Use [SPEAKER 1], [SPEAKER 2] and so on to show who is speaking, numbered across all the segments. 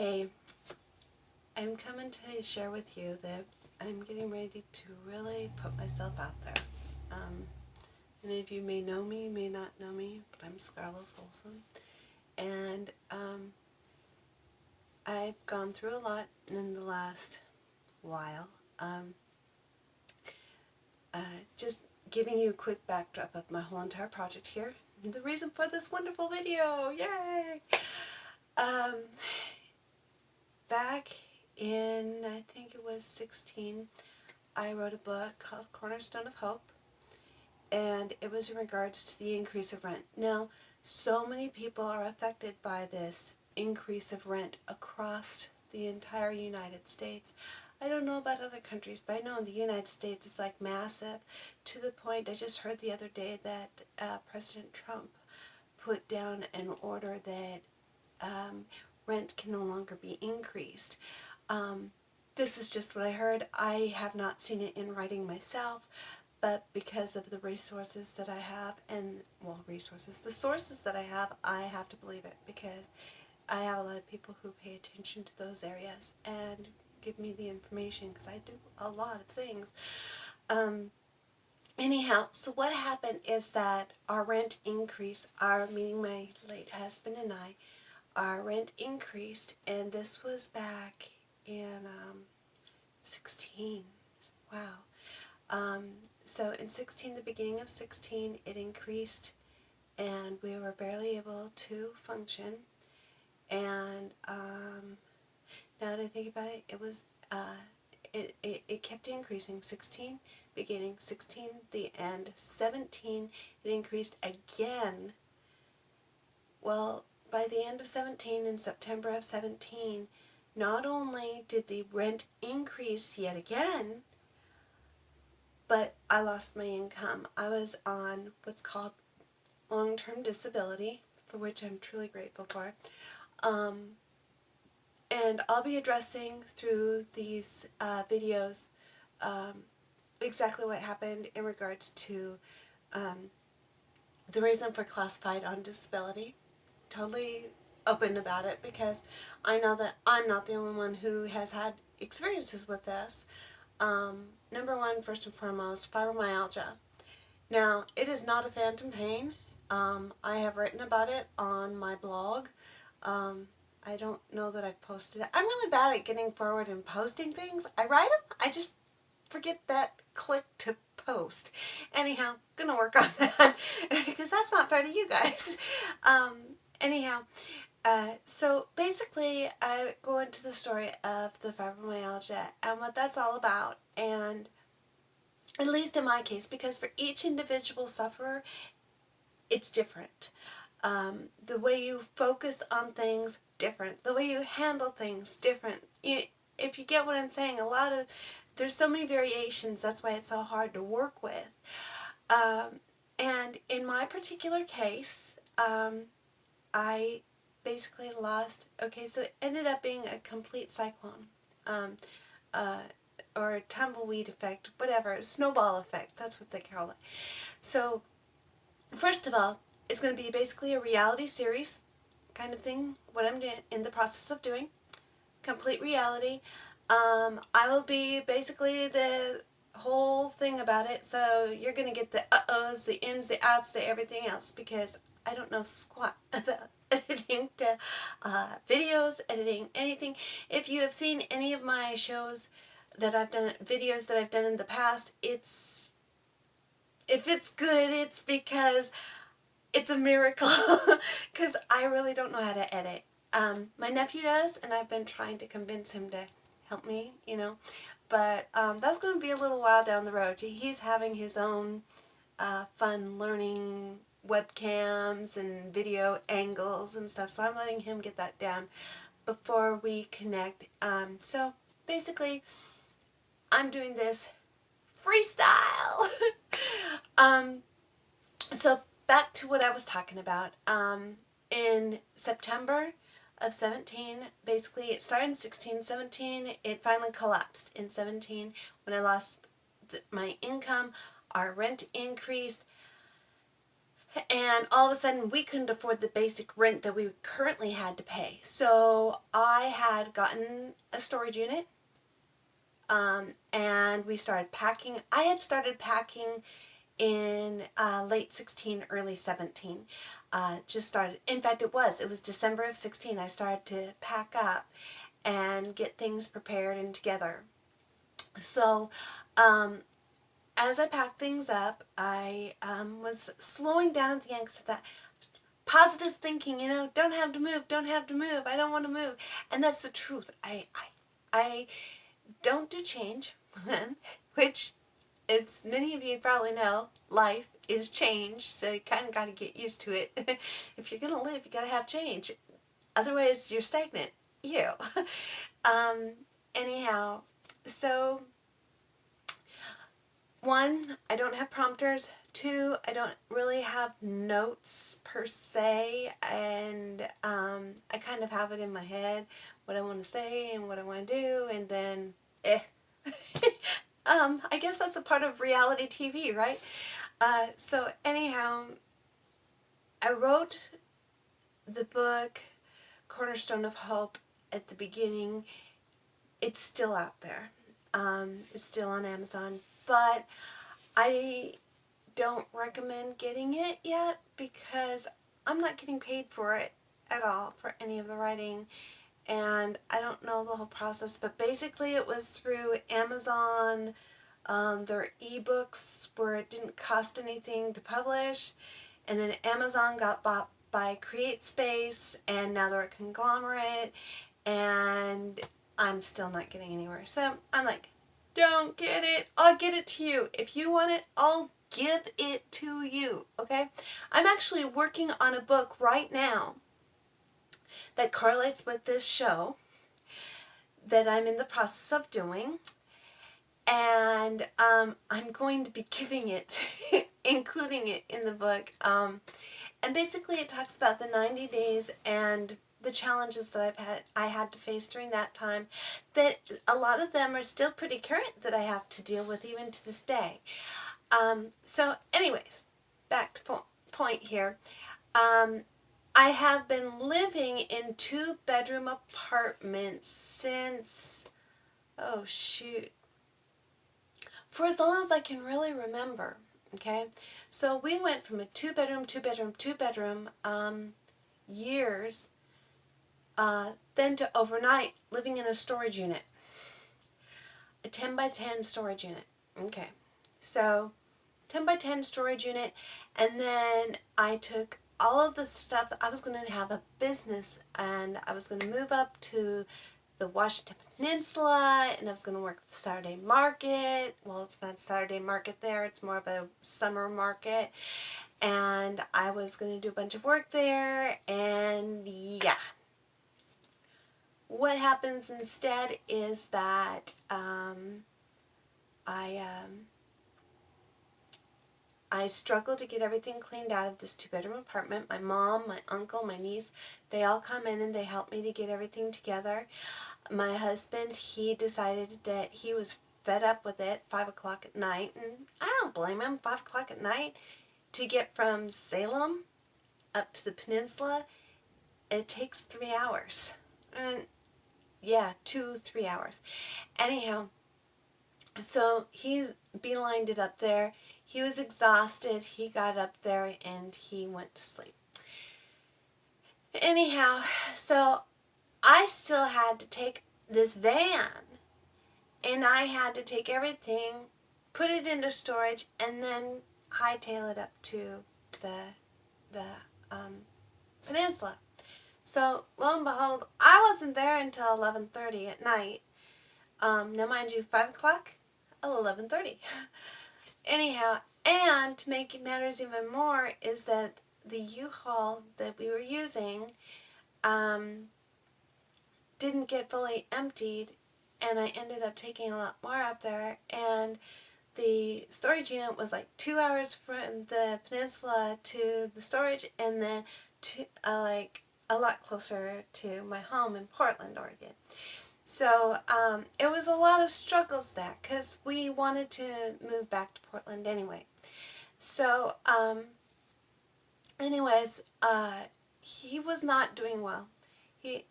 [SPEAKER 1] Hey, I'm coming to share with you that I'm getting ready to really put myself out there. Many of you may know me, may not know me, but I'm SCARLO Folsom. And I've gone through a lot in the last while. Just giving you a quick backdrop of my whole entire project here. The reason for this wonderful video, yay! Back in, I think it was 16, I wrote a book called Cornerstone of Hope, and it was in regards to the increase of rent. Now, so many people are affected by this increase of rent across the entire United States. I don't know about other countries, but I know in the United States it's like massive, to the point I just heard the other day that President Trump put down an order that rent can no longer be increased. This is just what I heard. I have not seen it in writing myself, but because of the resources that I have, and, well, the sources that I have to believe it, because I have a lot of people who pay attention to those areas and give me the information, because I do a lot of things. Anyhow, so what happened is that our rent increased, meaning my late husband and I, our rent increased, and this was back in 16. Wow. So in 16, the beginning of 16, it increased, and we were barely able to function. And now that I think about it, it was it kept increasing. 16 beginning, 16 the end, 17 it increased again. Well, by the end of 17, in September of 17, not only did the rent increase yet again, but I lost my income. I was on what's called long-term disability, for which I'm truly grateful for. And I'll be addressing through these videos exactly what happened in regards to the reason for classified on disability. Totally open about it, because I know that I'm not the only one who has had experiences with this. Number one, first and foremost, fibromyalgia. Now, it is not a phantom pain. I have written about it on my blog. I don't know that I've posted it. I'm really bad at getting forward and posting things. I write them, I just forget that click to post. Anyhow, gonna work on that because that's not fair to you guys. Anyhow, so basically I go into the story of the fibromyalgia and what that's all about, and at least in my case, because for each individual sufferer, it's different. The way you focus on things, different. The way you handle things, different. If you get what I'm saying, there's so many variations, that's why it's so hard to work with. And in my particular case, I basically lost, so it ended up being a complete cyclone, or a tumbleweed effect, whatever, a snowball effect, that's what they call it. So, first of all, it's going to be basically a reality series kind of thing, what I'm in the process of doing, complete reality. I will be basically the whole thing about it, so you're going to get the uh-ohs, the ins, the outs, the everything else, because I don't know squat about editing to videos, editing anything. If you have seen any of my shows that I've done, videos that I've done in the past, if it's good, it's because it's a miracle, because I really don't know how to edit. My nephew does, and I've been trying to convince him to help me, but that's going to be a little while down the road. He's having his own fun learning webcams and video angles and stuff, so I'm letting him get that down before we connect. So basically, I'm doing this freestyle. So back to what I was talking about. In September of 17, basically it started in 16, 17, it finally collapsed in 17 when I lost my income, our rent increased, And all of a sudden, we couldn't afford the basic rent that we currently had to pay. So I had gotten a storage unit, and we started packing. I had started packing in late 16, early 17. Just started. In fact, it was December of 16. I started to pack up and get things prepared and together. So, as I packed things up, I was slowing down at the end of that positive thinking, don't have to move, don't have to move, I don't want to move. And that's the truth. I don't do change, which, as many of you probably know, life is change, so you kind of got to get used to it. If you're going to live, you got to have change. Otherwise, you're stagnant. You. um, anyhow, so, one, I don't have prompters. Two, I don't really have notes per se, and I kind of have it in my head, what I want to say and what I want to do, and then, I guess that's a part of reality TV, right? So anyhow, I wrote the book Cornerstone of Hope at the beginning. It's still out there. It's still on Amazon, but I don't recommend getting it yet because I'm not getting paid for it at all, for any of the writing, and I don't know the whole process, but basically it was through Amazon. Their ebooks where it didn't cost anything to publish, and then Amazon got bought by CreateSpace, and now they're a conglomerate, and I'm still not getting anywhere. So I'm like, don't get it. I'll get it to you. If you want it, I'll give it to you. Okay? I'm actually working on a book right now that correlates with this show that I'm in the process of doing. And I'm going to be giving it, including it in the book. And basically it talks about the 90 days and the challenges that I had to face during that time, that a lot of them are still pretty current that I have to deal with even to this day. So anyways, back to point here. I have been living in 2-bedroom apartments since, oh shoot, for as long as I can really remember. Okay, so we went from a 2-bedroom years, then to overnight living in a storage unit, a 10 by 10 storage unit. Okay, so 10 by 10 storage unit, and then I took all of the stuff. I was going to have a business, and I was going to move up to the Washington Peninsula, and I was going to work at the Saturday market. Well, it's not a Saturday market there, it's more of a summer market, and I was going to do a bunch of work there, and yeah. What happens instead is that I struggled to get everything cleaned out of this 2-bedroom apartment. My mom, my uncle, my niece, they all come in and they help me to get everything together. My husband, he decided that he was fed up with it, 5 o'clock at night, and I don't blame him. 5 o'clock at night to get from Salem up to the peninsula, it takes 3 hours. And yeah, 2-3 hours. Anyhow, so he's beelined it up there. He was exhausted. He got up there and he went to sleep. Anyhow, so I still had to take this van, and I had to take everything, put it into storage, and then hightail it up to the peninsula. So lo and behold, I wasn't there until 11:30 at night. Now mind you, 5 o'clock, 11:30. Anyhow, and to make matters even more is that the U-Haul that we were using didn't get fully emptied, and I ended up taking a lot more up there, and the storage unit was like 2 hours from the peninsula to the storage, and then to like a lot closer to my home in Portland, Oregon. So it was a lot of struggles there because we wanted to move back to Portland anyway. So anyways, he was not doing well.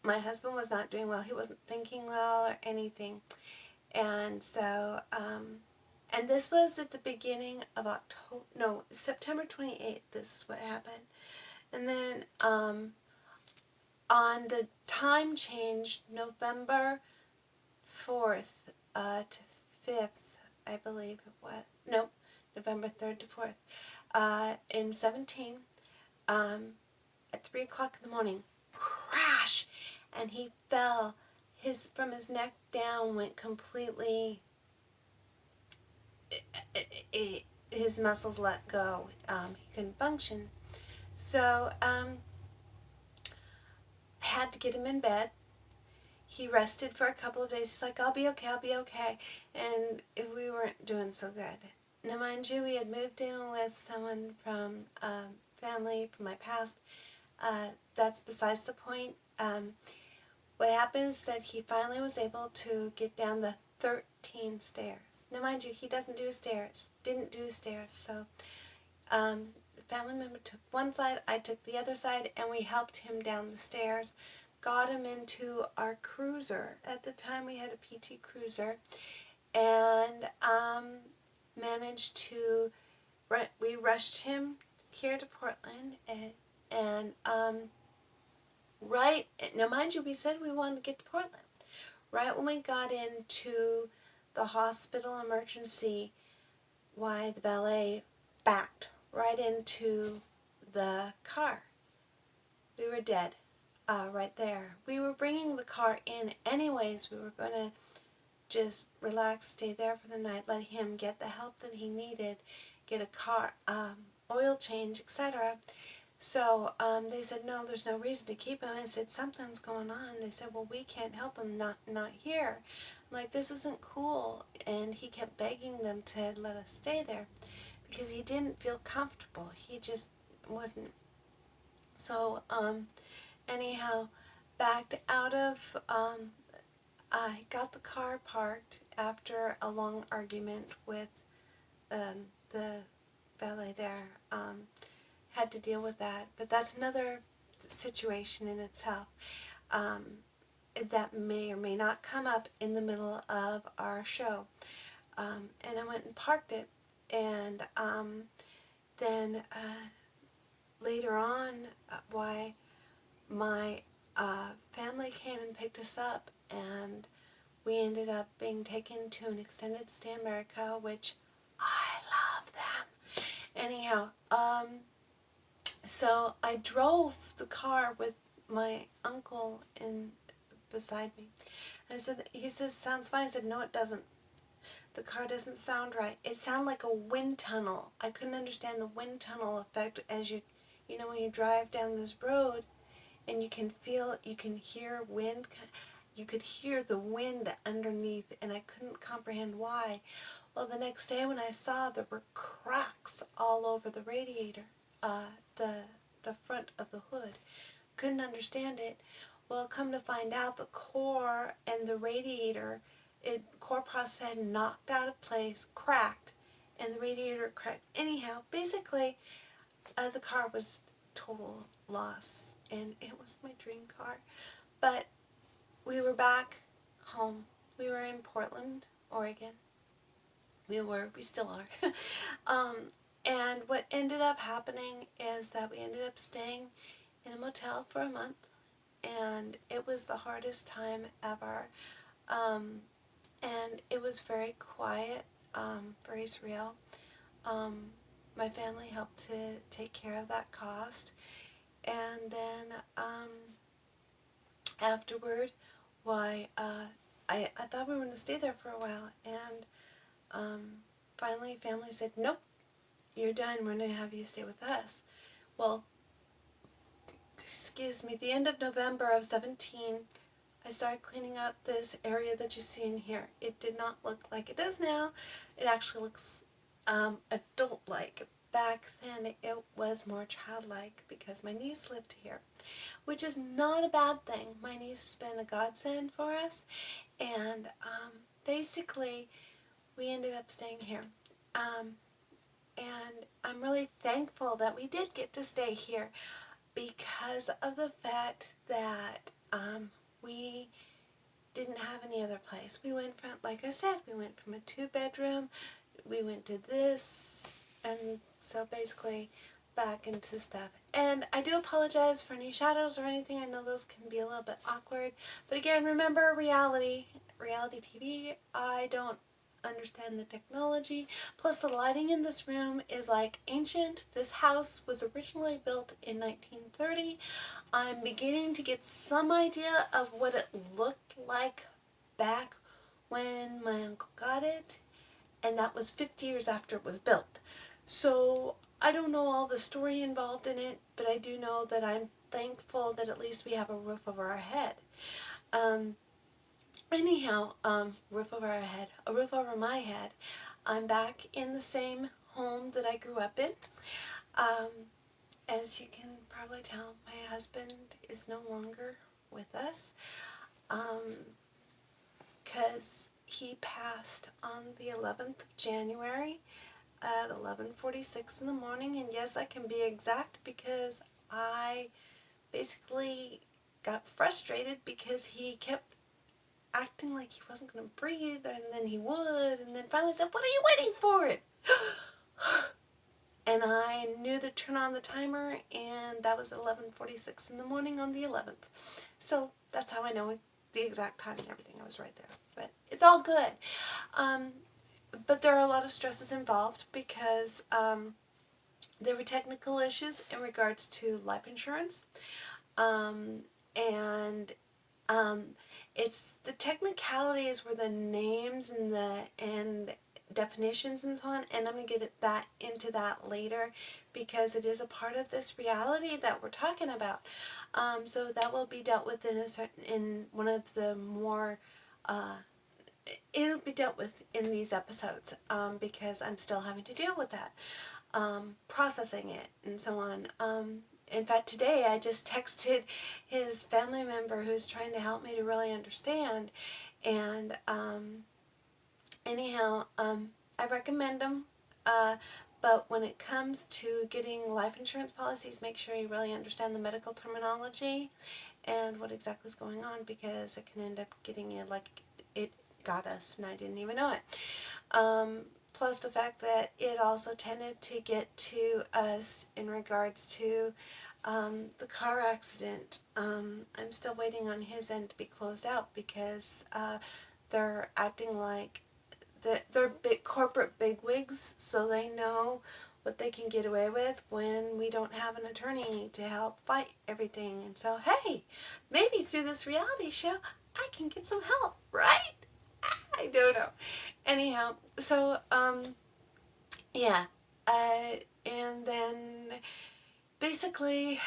[SPEAKER 1] My husband was not doing well. He wasn't thinking well or anything. And so, and this was at the beginning of October, no, September 28th, this is what happened. And then, on the time change, November 4th, to 5th, I believe it was, no, November 3rd to 4th, in 17, at 3 o'clock in the morning, crash, and he fell. From his neck down went completely, his muscles let go. He couldn't function. So, I had to get him in bed. He rested for a couple of days. He's like, I'll be okay, I'll be okay. And we weren't doing so good. Now, mind you, we had moved in with someone from family from my past. That's besides the point. What happened is that he finally was able to get down the 13 stairs. Now, mind you, he didn't do stairs. So, the family member took one side, I took the other side, and we helped him down the stairs. Got him into our cruiser. At the time, we had a PT Cruiser, and managed to. We rushed him here to Portland, and right now, mind you, we said we wanted to get to Portland. Right when we got into the hospital emergency, why the valet backed right into the car. We were dead. Right there. We were bringing the car in anyways. We were going to just relax, stay there for the night, let him get the help that he needed, get a car, oil change, etc. So they said, no, there's no reason to keep him. I said, something's going on. They said, well, we can't help him, not here. I'm like, this isn't cool. And he kept begging them to let us stay there because he didn't feel comfortable. He just wasn't. So, anyhow, backed out of, I got the car parked after a long argument with the valet there. Had to deal with that, but that's another situation in itself. That may or may not come up in the middle of our show. And I went and parked it, and then later on, why my family came and picked us up, and we ended up being taken to an extended stay in America, which I love them. Anyhow, so I drove the car with my uncle beside me. And he says, sounds fine. I said, no, it doesn't. The car doesn't sound right. It sounded like a wind tunnel. I couldn't understand the wind tunnel effect as you know, when you drive down this road and you can hear wind. You could hear the wind underneath, and I couldn't comprehend why. Well, the next day when I saw there were cracks all over the radiator, the front of the hood, couldn't understand it. Well, come to find out, the core and the radiator, core process had knocked out of place, cracked, and the radiator cracked. Anyhow, basically, the car was total loss, and it was my dream car. But we were back home. We were in Portland, Oregon. We still are. And what ended up happening is that we ended up staying in a motel for a month, and it was the hardest time ever. And it was very quiet, very surreal. My family helped to take care of that cost, and then afterward, I thought we were going to stay there for a while, and finally family said, nope, you're done, we're going to have you stay with us. Well, the end of November of 17, I started cleaning up this area that you see in here. It did not look like it does now. It actually looks adult-like. Back then, it was more childlike because my niece lived here, which is not a bad thing. My niece has been a godsend for us, and basically, we ended up staying here. and I'm really thankful that we did get to stay here because of the fact that we didn't have any other place. We went from, like I said, we went from a 2-bedroom, we went to this, and so basically back into stuff. And I do apologize for any shadows or anything. I know those can be a little bit awkward, but again, remember, reality TV. I don't understand the technology. Plus, the lighting in this room is like ancient. This house was originally built in 1930. I'm beginning to get some idea of what it looked like back when my uncle got it, and that was 50 years after it was built. So I don't know all the story involved in it, but I do know that I'm thankful that at least we have a roof over our head. Roof over our head, a roof over my head. I'm back in the same home that I grew up in. Um, as you can probably tell, my husband is no longer with us, because he passed on the 11th of January at 11:46 in the morning. And yes, I can be exact because I basically got frustrated because he kept acting like he wasn't going to breathe, and then he would, and then finally said, "What are you waiting for it?" And I knew to turn on the timer, and that was 11:46 in the morning on the 11th. So that's how I know the exact time and everything. I was right there. But it's all good. But there are a lot of stresses involved because there were technical issues in regards to life insurance. And it's the technicalities were the names and definitions and so on, and I'm going to get into that later because it is a part of this reality that we're talking about. So that will be dealt with in one of the more it'll be dealt with in these episodes because I'm still having to deal with that, processing it and so on. In fact, today I just texted his family member who's trying to help me to really understand, and I recommend them, but when it comes to getting life insurance policies, make sure you really understand the medical terminology and what exactly is going on, because it can end up getting you like it got us and I didn't even know it. Plus the fact that it also tended to get to us in regards to the car accident. I'm still waiting on his end to be closed out because they're acting like they're big corporate bigwigs, so they know what they can get away with when we don't have an attorney to help fight everything. And so, hey, maybe through this reality show, I can get some help, right? I don't know. Anyhow, so, yeah. And then, basically,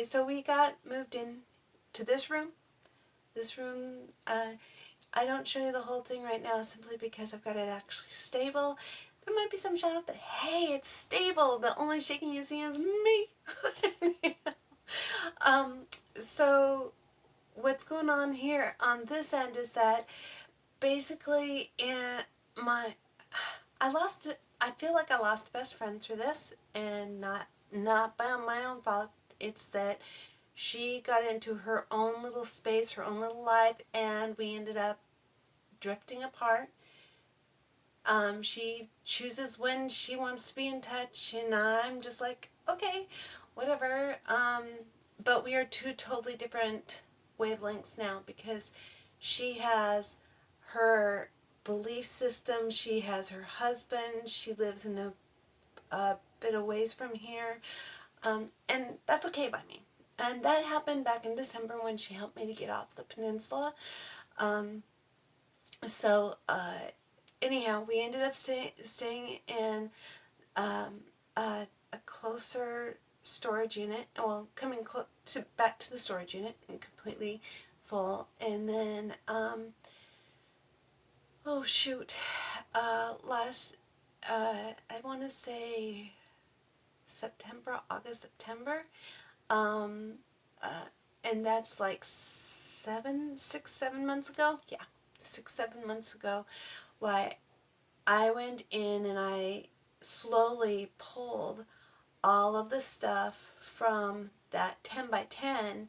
[SPEAKER 1] so we got moved in to this room. This room, I don't show you the whole thing right now simply because I've got it actually stable. There might be some shadow, but hey, it's stable. The only shaking you see is me. So what's going on here on this end is that basically I feel like I lost a best friend through this, and not by my own fault. It's that she got into her own little space, her own little life, and we ended up drifting apart. She chooses when she wants to be in touch, and I'm just like, okay, whatever. But we are two totally different wavelengths now because she has her belief system, she has her husband, she lives in a bit of ways from here, and that's okay by me. And that happened back in December when she helped me to get off the peninsula. Anyhow, we ended up staying in a closer storage unit. Well, coming back to the storage unit and completely full. And then, I want to say August, September. And that's like 7 months ago. Yeah, 6, 7 months ago. Why, I went in and I slowly pulled all of the stuff from that 10 by 10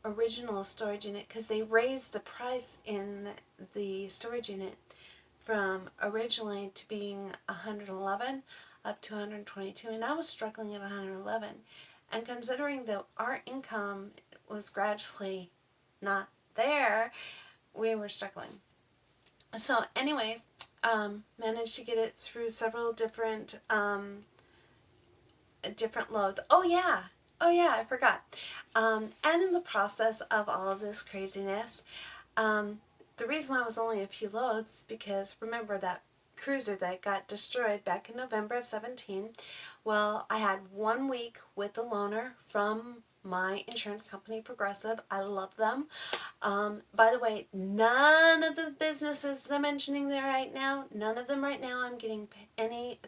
[SPEAKER 1] original storage unit, because they raised the price in the storage unit from originally to being 111 up to 122, and I was struggling at 111. And considering that our income was gradually not there, we were struggling. So anyways, managed to get it through several different loads. Oh yeah, I forgot. And in the process of all of this craziness, the reason why it was only a few loads, because remember that cruiser that got destroyed back in November of 17? Well, I had 1 week with the loaner from my insurance company, Progressive. I love them. By the way, none of the businesses that I'm mentioning there right now, none of them right now I'm getting any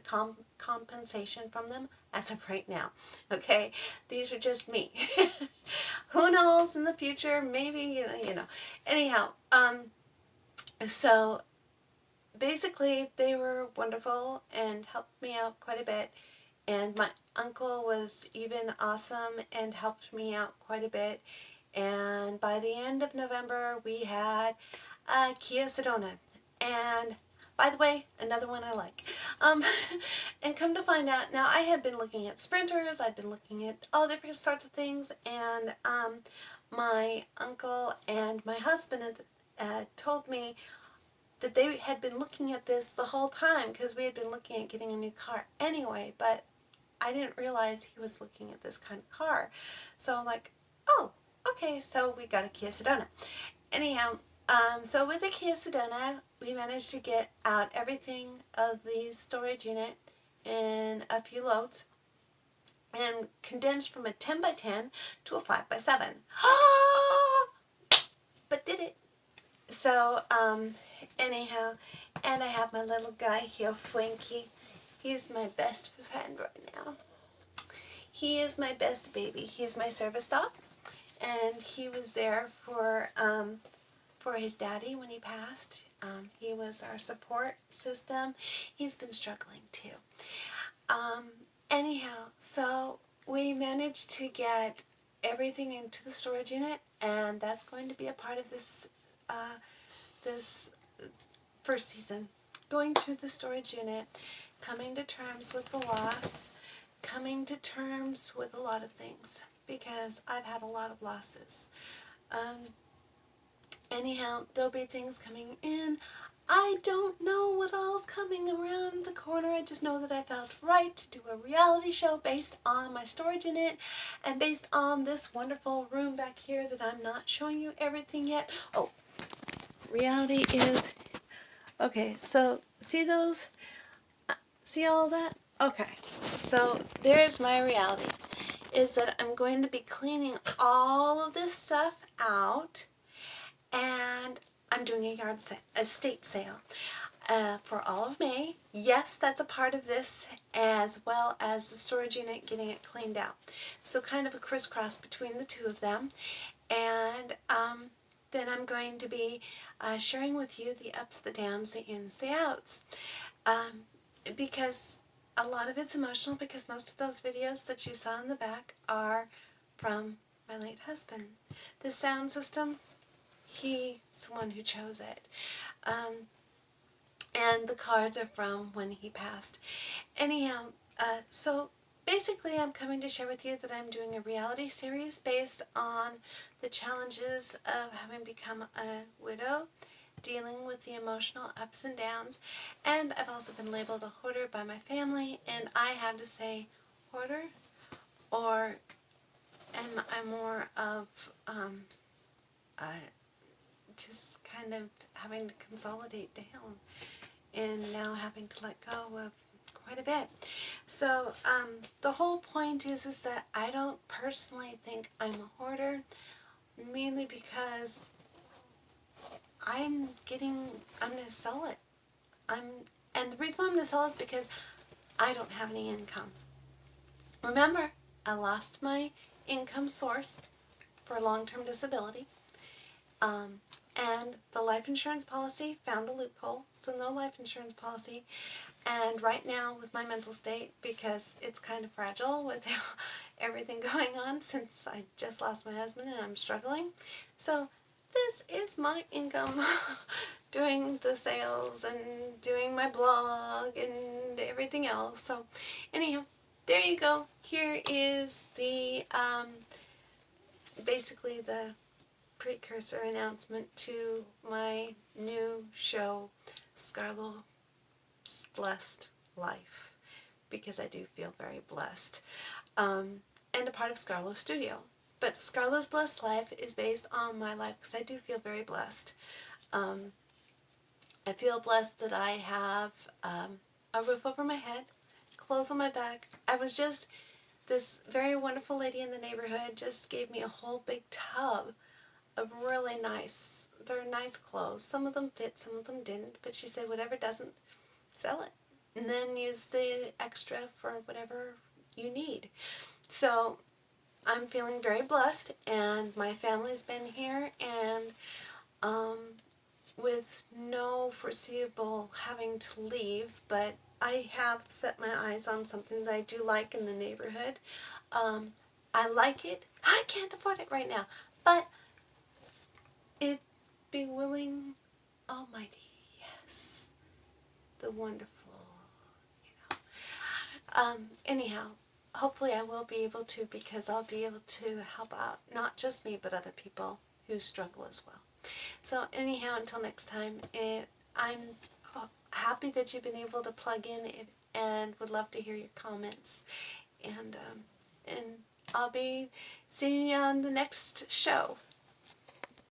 [SPEAKER 1] compensation from them as of right now. Okay? These are just me. Who knows in the future? Maybe, you know. Anyhow, so basically they were wonderful and helped me out quite a bit. And my uncle was even awesome and helped me out quite a bit. And by the end of November, we had a Kia Sedona. And by the way, another one I like. And come to find out, now I had been looking at Sprinters, I'd been looking at all different sorts of things, and my uncle and my husband had told me that they had been looking at this the whole time, because we had been looking at getting a new car anyway, but I didn't realize he was looking at this kind of car. So I'm like, oh, okay, so we got a Kia Sedona. Anyhow, so with the Kia Sedona, we managed to get out everything of the storage unit in a few loads and condensed from a 10 by 10 to a 5 by 7. But did it. So, anyhow, and I have my little guy here, Frankie. He's my best friend right now. He is my best baby. He's my service dog, and he was there for his daddy when he passed. He was our support system. He's been struggling too. Anyhow, so we managed to get everything into the storage unit, and that's going to be a part of this this first season. Going through the storage unit, coming to terms with the loss, coming to terms with a lot of things, because I've had a lot of losses. Anyhow, there'll be things coming in. I don't know what all's coming around the corner. I just know that I felt right to do a reality show based on my storage unit and based on this wonderful room back here that I'm not showing you everything yet. Oh, reality is... Okay, so see those? See all that? Okay, so there's my reality, is that I'm going to be cleaning all of this stuff out, and I'm doing a estate sale for all of May. Yes, that's a part of this, as well as the storage unit, getting it cleaned out. So kind of a crisscross between the two of them. And then I'm going to be sharing with you the ups, the downs, the ins, the outs. Because a lot of it's emotional, because most of those videos that you saw in the back are from my late husband. The sound system, he's the one who chose it. And the cards are from when he passed. Anyhow, so basically I'm coming to share with you that I'm doing a reality series based on the challenges of having become a widow, dealing with the emotional ups and downs, and I've also been labeled a hoarder by my family, and I have to say hoarder, or am I more of just kind of having to consolidate down and now having to let go of quite a bit. So the whole point is that I don't personally think I'm a hoarder, mainly because I'm going to sell it. And the reason why I'm going to sell is because I don't have any income. Remember, I lost my income source for long-term disability. And the life insurance policy found a loophole, so no life insurance policy. And right now with my mental state, because it's kind of fragile with everything going on since I just lost my husband and I'm struggling, so this is my income doing the sales and doing my blog and everything else. So anyhow, there you go. Here is the basically the precursor announcement to my new show, SCARLO's Blessed Life, because I do feel very blessed, and a part of SCARLO Studio. But SCARLO's Blessed Life is based on my life because I do feel very blessed. I feel blessed that I have a roof over my head, clothes on my back. This very wonderful lady in the neighborhood just gave me a whole big tub of really nice, they're nice clothes. Some of them fit, some of them didn't, but she said whatever doesn't, sell it. And then use the extra for whatever you need. So I'm feeling very blessed, and my family's been here, and with no foreseeable having to leave, but I have set my eyes on something that I do like in the neighborhood. I like it. I can't afford it right now, but it be willing, almighty, yes, the wonderful, anyhow, hopefully I will be able to, because I'll be able to help out not just me but other people who struggle as well. So anyhow, until next time, I'm happy that you've been able to plug in, and would love to hear your comments, and I'll be seeing you on the next show.